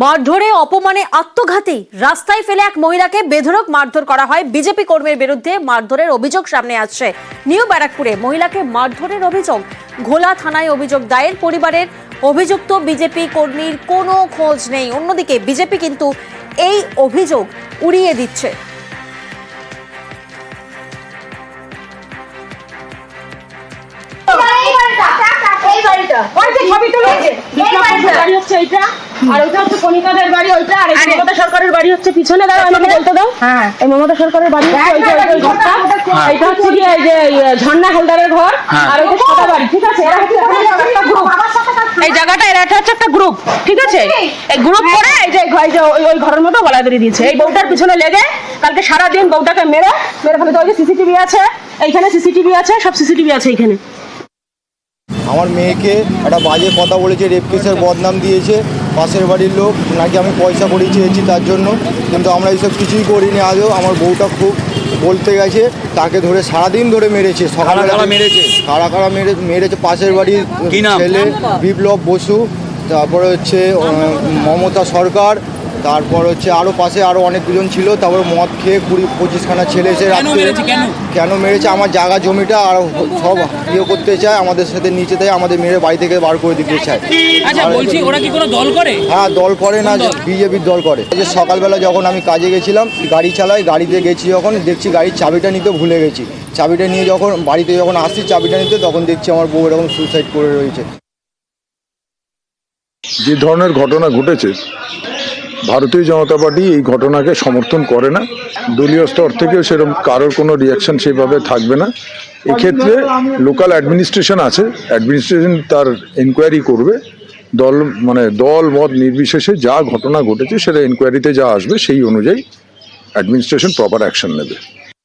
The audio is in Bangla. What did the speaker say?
মারধরে অপমানে আত্মঘাতী, রাস্তায় ফেলে এক মহিলাকে বেধড়ক মারধর করা হয়। বিজেপি কর্মীর বিরুদ্ধে মারধরের অভিযোগ সামনে আসছে। নিউ ব্যারাকপুরে মহিলাকে মারধরের অভিযোগ, ঘোলা থানায় অভিযোগ দায়ের। পরিবারের অভিযুক্ত বিজেপি কর্মীর কোনো খোঁজ নেই। অন্যদিকে বিজেপি কিন্তু এই অভিযোগ উড়িয়ে দিচ্ছে। কণিকাদের বাড়ি ওইটা, আর মমতা সরকারের বাড়ি হচ্ছে পিছনে। দাঁড়াও, আমাকে বলতে দাও। হ্যাঁ, এই মমতা সরকারের বাড়ি হচ্ছে ওই ঘরটা। এইটা হচ্ছে কি এই যে ঝর্ণা হালদারের ঘর, আর ওইটা সাদা বাড়ি। ঠিক আছে, এরা হচ্ছে একটা গ্রুপ। এই জায়গাটা এরা হচ্ছে একটা গ্রুপ। ঠিক আছে, এই গ্রুপ করে এই যে ওই ঘরের মতো গলা ধরে দিয়েছে। এই বউটার পিছনে লেগে কালকে সারাদিন বউটাকে মেরে ফেলে। ওই যে সিসিটিভি আছে, এইখানে সিসিটিভি আছে, সব সিসিটিভি আছে এইখানে। আমার মেয়েকে একটা বাজে কথা বলেছে, রেপ কেসের বদনাম দিয়েছে পাশের বাড়ির লোক, নাকি আমি পয়সা করে চেয়েছি তার জন্য। কিন্তু আমরা এইসব কিছুই করিনি। আজও আমার বউটা খুব বলতে গেছে, তাকে ধরে সারাদিন ধরে মেরেছে। সকালবেলা মেরেছে, কারা মেরেছে পাশের বাড়ির ছেলে বিপ্লব বসু, তারপরে হচ্ছে মমতা সরকার, তারপর হচ্ছে আরও পাশে আরও অনেকজন ছিল। তারপরে মদ খেয়ে 20-25খানা ছেলে এসে কেন মেরেছে, আমার জায়গা জমিটা আর সব ইয়ে করতে চায়, আমাদের সাথে নিচে দেয়, আমাদের মেরে বাড়ি থেকে বার করে দিতে চায়। হ্যাঁ, দল করে না, বিজেপির দল করে। যে সকালবেলা যখন আমি কাজে গেছিলাম, গাড়ি চালাই, গাড়িতে গেছি যখন দেখছি গাড়ির চাবিটা নিতে ভুলে গেছি। চাবিটা নিয়ে যখন বাড়িতে যখন আসছি চাবিটা নিতে, তখন দেখছি আমার বউ এরকম সুইসাইড করে রয়েছে। যে ধরনের ঘটনা ঘটেছে, ভারতীয় জনতা পার্টি এই ঘটনাকে সমর্থন করে না। দলীয় স্তর থেকেও সেরকম কারোর কোনো রিয়াকশন সেভাবে থাকবে না। এক্ষেত্রে লোকাল অ্যাডমিনিস্ট্রেশন আছে, অ্যাডমিনিস্ট্রেশন তার এনকোয়ারি করবে। দল মত নির্বিশেষে যা ঘটনা ঘটেছে সেটা এনকোয়ারিতে যা আসবে সেই অনুযায়ী অ্যাডমিনিস্ট্রেশন প্রপার অ্যাকশন নেবে।